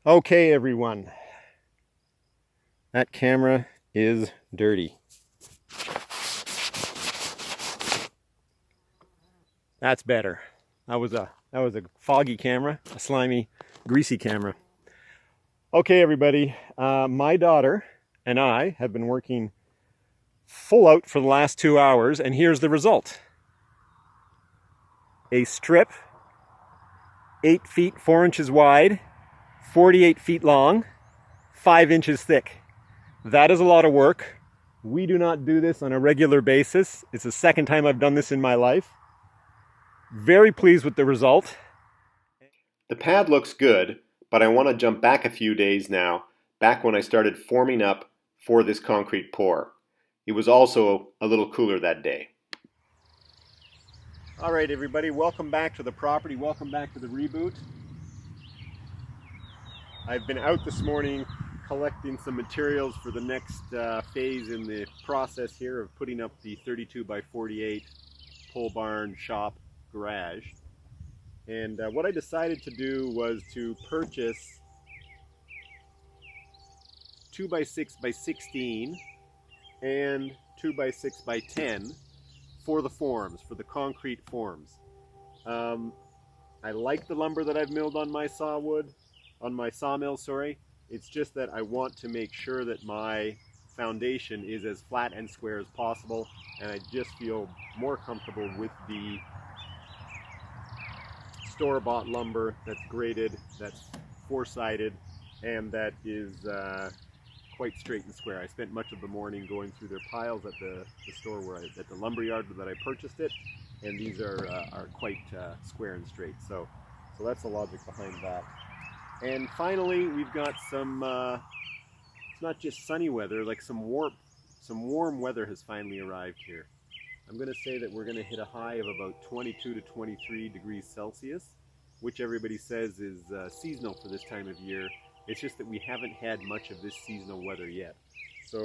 Okay, everyone, that camera is dirty. That's better. That was a foggy camera, a slimy, greasy camera. Okay, everybody, my daughter and I have been working full out for the last 2 hours, and here's the result. A strip, 8 feet 4 inches wide, 48 feet long, 5 inches thick. That is a lot of work. We do not do this on a regular basis. It's the second time I've done this in my life. Very pleased with the result. The pad looks good, but I want to jump back a few days now, back when I started forming up for this concrete pour. It was also a little cooler that day. All right, everybody, welcome back to the property. Welcome back to the reboot. I've been out this morning collecting some materials for the next phase in the process here of putting up the 32 by 48 pole barn shop garage. And what I decided to do was to purchase 2 by 6 by 16 and 2 by 6 by 10 for the forms, for the concrete forms. I like the lumber that I've milled on my sawmill, sorry. It's just that I want to make sure that my foundation is as flat and square as possible, and I just feel more comfortable with the store-bought lumber that's graded, that's four-sided, and that is quite straight and square. I spent much of the morning going through their piles at the store at the lumber yard that I purchased it, and these are quite square and straight. So that's the logic behind that. And finally, we've got some. It's not just sunny weather, like some warm weather has finally arrived here. I'm going to say that we're going to hit a high of about 22 to 23 degrees Celsius, which everybody says is seasonal for this time of year. It's just that we haven't had much of this seasonal weather yet. So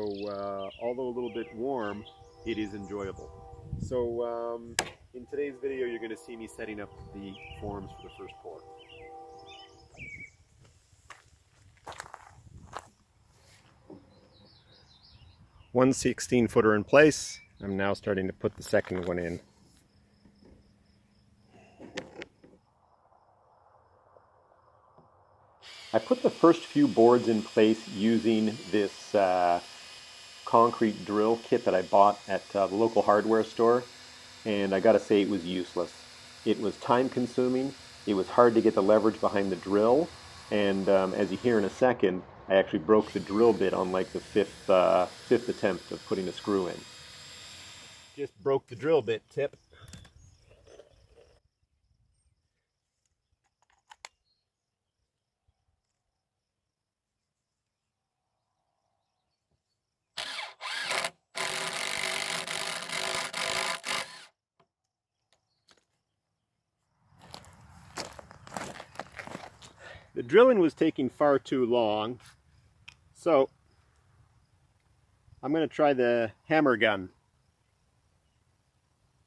although a little bit warm, it is enjoyable. So in today's video, you're going to see me setting up the forms for the first pour. One 16-footer in place. I'm now starting to put the second one in. I put the first few boards in place using this concrete drill kit that I bought at the local hardware store, and I gotta say it was useless. It was time consuming, it was hard to get the leverage behind the drill, and as you hear in a second, I actually broke the drill bit on like the fifth attempt of putting a screw in. Just broke the drill bit, tip. The drilling was taking far too long, so I'm going to try the hammer gun.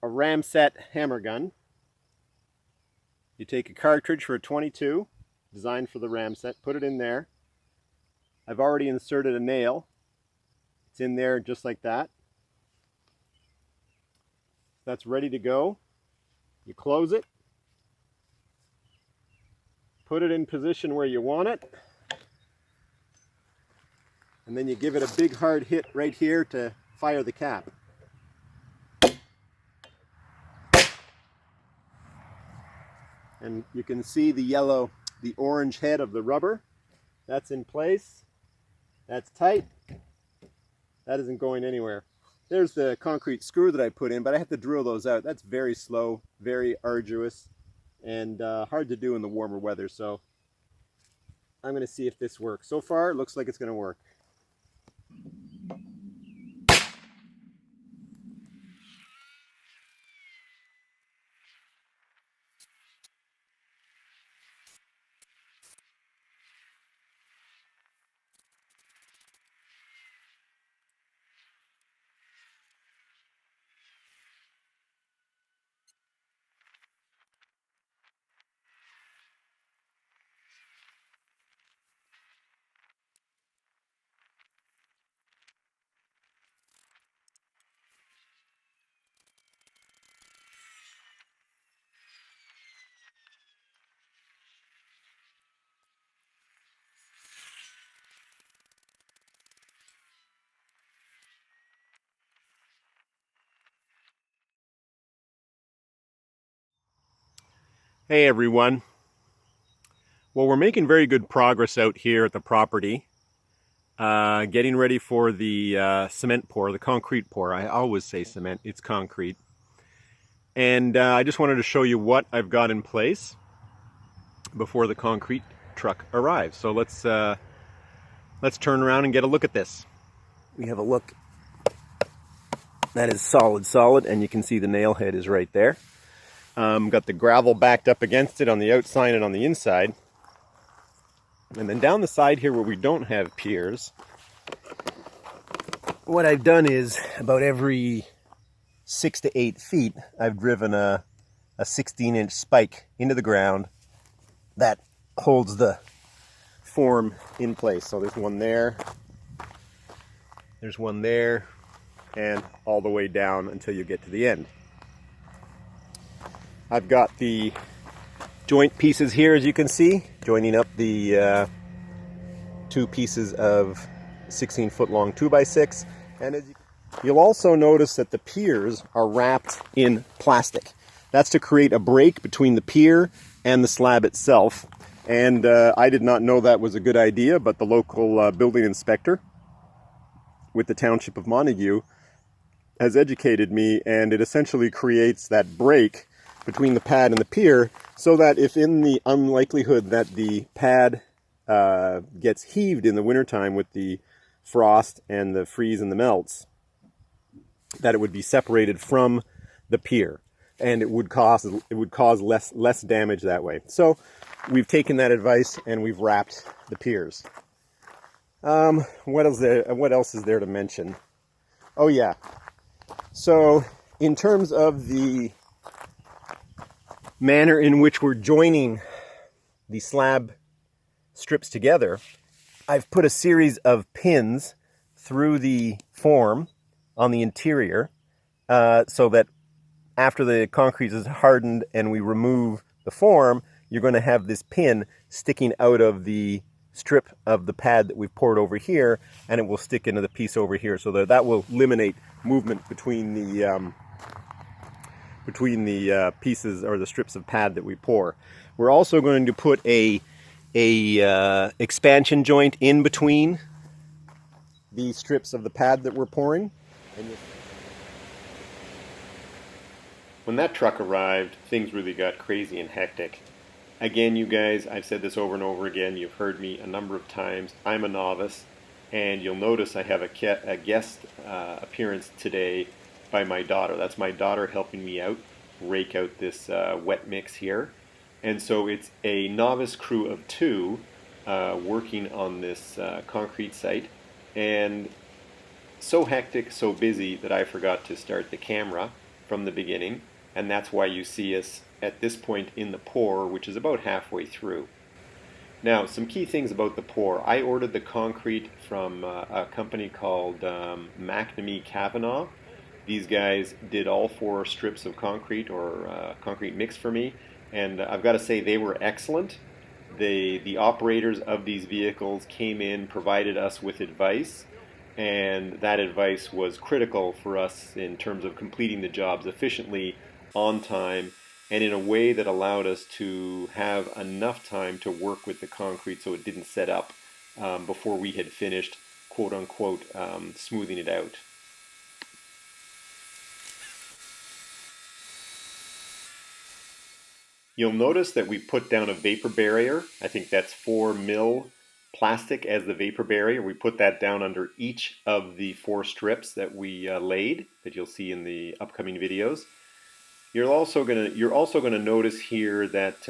A Ramsett Hammer Gun. You take a cartridge for a 22, designed for the Ramsett, put it in there. I've already inserted a nail. It's in there just like that. That's ready to go. You close it. Put it in position where you want it. And then you give it a big hard hit right here to fire the cap. And you can see the orange head of the rubber. That's in place. That's tight. That isn't going anywhere. There's the concrete screw that I put in, but I have to drill those out. That's very slow, very arduous, and hard to do in the warmer weather. So I'm going to see if this works. So far, it looks like it's going to work. Hey everyone. Well, we're making very good progress out here at the property, getting ready for the cement pour, the concrete pour. I always say cement, it's concrete. And I just wanted to show you what I've got in place before the concrete truck arrives. So let's turn around and get a look at this. We have a look. That is solid, and you can see the nail head is right there. Got the gravel backed up against it on the outside and on the inside. And then down the side here where we don't have piers, what I've done is about every 6 to 8 feet, I've driven a 16-inch spike into the ground that holds the form in place. So there's one there, and all the way down until you get to the end. I've got the joint pieces here, as you can see, joining up the 2 pieces of 16-foot long 2x6. And you'll also notice that the piers are wrapped in plastic. That's to create a break between the pier and the slab itself. And I did not know that was a good idea, but the local building inspector with the Township of Montague has educated me, and it essentially creates that break between the pad and the pier, so that if in the unlikelihood that the pad gets heaved in the wintertime with the frost and the freeze and the melts, that it would be separated from the pier, and it would cause less damage that way. So we've taken that advice and we've wrapped the piers. What else is there to mention? Oh yeah. So in terms of the manner in which we're joining the slab strips together, I've put a series of pins through the form on the interior so that after the concrete is hardened and we remove the form, you're going to have this pin sticking out of the strip of the pad that we've poured over here, and it will stick into the piece over here, so that will eliminate movement between the pieces or the strips of pad that we pour. We're also going to put a expansion joint in between the strips of the pad that we're pouring. When that truck arrived, things really got crazy and hectic. Again, you guys, I've said this over and over again, you've heard me a number of times, I'm a novice, and you'll notice I have a guest appearance today by my daughter. That's my daughter helping me out, rake out this wet mix here. And so it's a novice crew of 2 working on this concrete site, and so hectic, so busy that I forgot to start the camera from the beginning, and that's why you see us at this point in the pour, which is about halfway through. Now, some key things about the pour. I ordered the concrete from a company called McNamee Cavanaugh. These guys did all 4 strips of concrete or concrete mix for me, and I've got to say they were excellent. The operators of these vehicles came in, provided us with advice, and that advice was critical for us in terms of completing the jobs efficiently, on time, and in a way that allowed us to have enough time to work with the concrete so it didn't set up before we had finished, quote unquote, smoothing it out. You'll notice that we put down a vapor barrier. I think that's 4 mil plastic as the vapor barrier. We put that down under each of the 4 strips that we laid, that you'll see in the upcoming videos. You're also gonna notice here that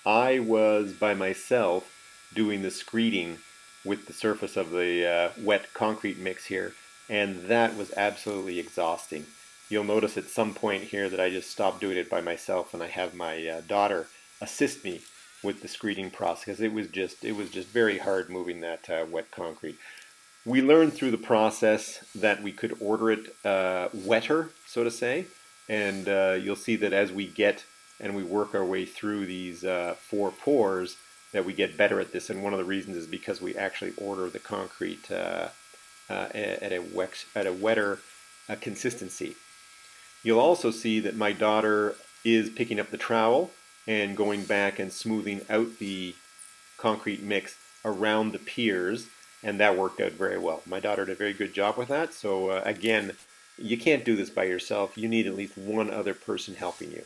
I was by myself doing the screeding with the surface of the wet concrete mix here, and that was absolutely exhausting. You'll notice at some point here that I just stopped doing it by myself, and I have my daughter assist me with the screeding process. It was just very hard moving that wet concrete. We learned through the process that we could order it wetter, so to say, and you'll see that as we get and we work our way through these 4 pours, that we get better at this. And one of the reasons is because we actually order the concrete at a wetter consistency. You'll also see that my daughter is picking up the trowel. and going back and smoothing out the concrete mix around the piers, and that worked out very well. My daughter did a very good job with that. So again, you can't do this by yourself. You need at least one other person helping you.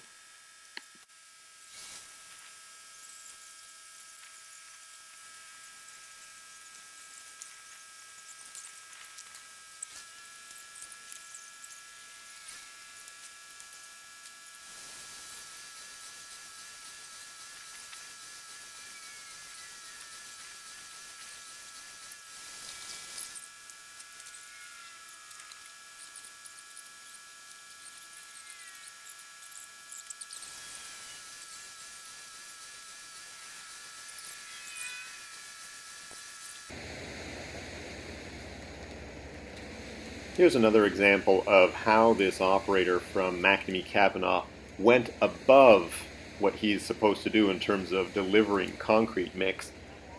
Here's another example of how this operator from McNamee Kavanagh went above what he's supposed to do in terms of delivering concrete mix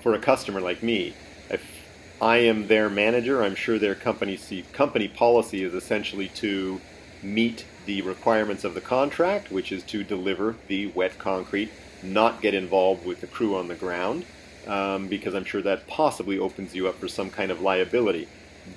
for a customer like me. If I am their manager, I'm sure their company policy is essentially to meet the requirements of the contract, which is to deliver the wet concrete, not get involved with the crew on the ground, because I'm sure that possibly opens you up for some kind of liability.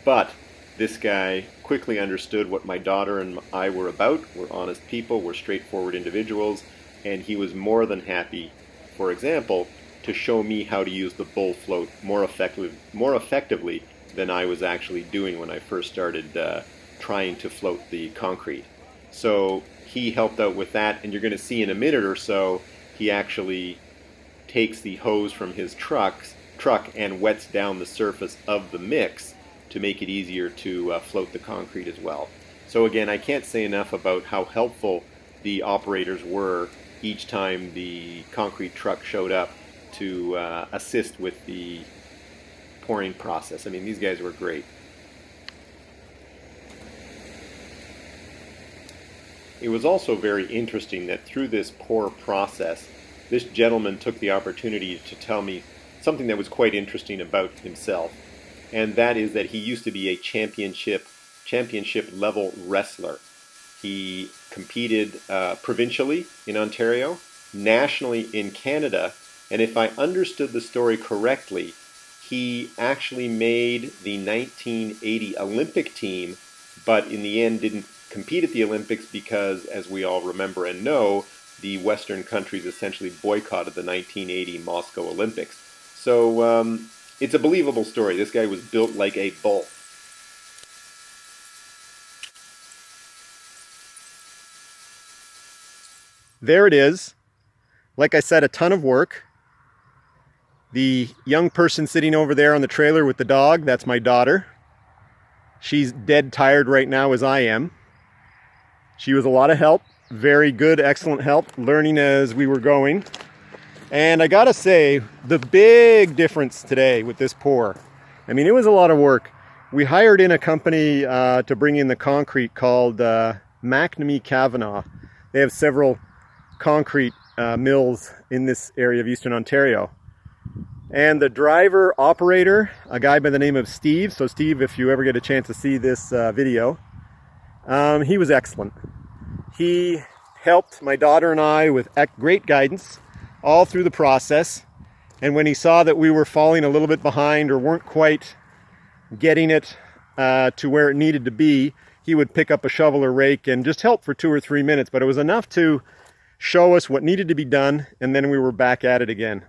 But this guy quickly understood what my daughter and I were about. We're honest people, we're straightforward individuals, and he was more than happy, for example, to show me how to use the bull float more effectively than I was actually doing when I first started trying to float the concrete. So he helped out with that, and you're going to see in a minute or so, he actually takes the hose from his truck and wets down the surface of the mix to make it easier to float the concrete as well. So again, I can't say enough about how helpful the operators were each time the concrete truck showed up to assist with the pouring process. I mean, these guys were great. It was also very interesting that through this pour process, this gentleman took the opportunity to tell me something that was quite interesting about himself. And that is that he used to be a championship level wrestler. He competed provincially in Ontario, nationally in Canada, and if I understood the story correctly, he actually made the 1980 Olympic team, but in the end didn't compete at the Olympics because, as we all remember and know, the Western countries essentially boycotted the 1980 Moscow Olympics. So it's a believable story. This guy was built like a bull. There it is. Like I said, a ton of work. The young person sitting over there on the trailer with the dog, that's my daughter. She's dead tired right now as I am. She was a lot of help. Very good, excellent help, learning as we were going. And I gotta say, the big difference today with this pour, I mean, it was a lot of work. We hired in a company to bring in the concrete called McNamee Kavanagh. They have several concrete mills in this area of Eastern Ontario. And the driver operator, a guy by the name of Steve, so Steve, if you ever get a chance to see this video, he was excellent. He helped my daughter and I with great guidance all through the process, and when he saw that we were falling a little bit behind or weren't quite getting it to where it needed to be, he would pick up a shovel or rake and just help for 2 or 3 minutes, but it was enough to show us what needed to be done, and then we were back at it again.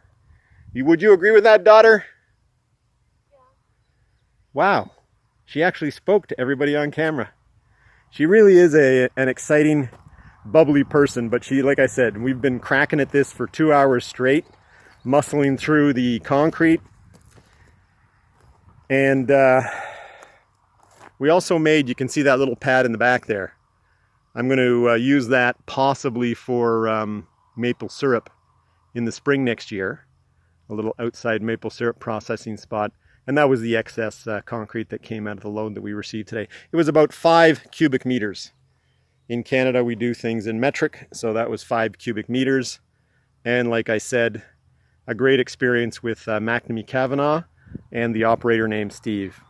Would you agree with that, daughter? Yeah. Wow, she actually spoke to everybody on camera. She really is an exciting, bubbly person, but she, like I said, we've been cracking at this for 2 hours straight, muscling through the concrete. And we also made, you can see that little pad in the back there. I'm going to use that possibly for maple syrup in the spring next year. A little outside maple syrup processing spot. And that was the excess concrete that came out of the load that we received today. It was about 5 cubic meters. In Canada, we do things in metric, so that was 5 cubic meters. And like I said, a great experience with McNamee Kavanagh and the operator named Steve.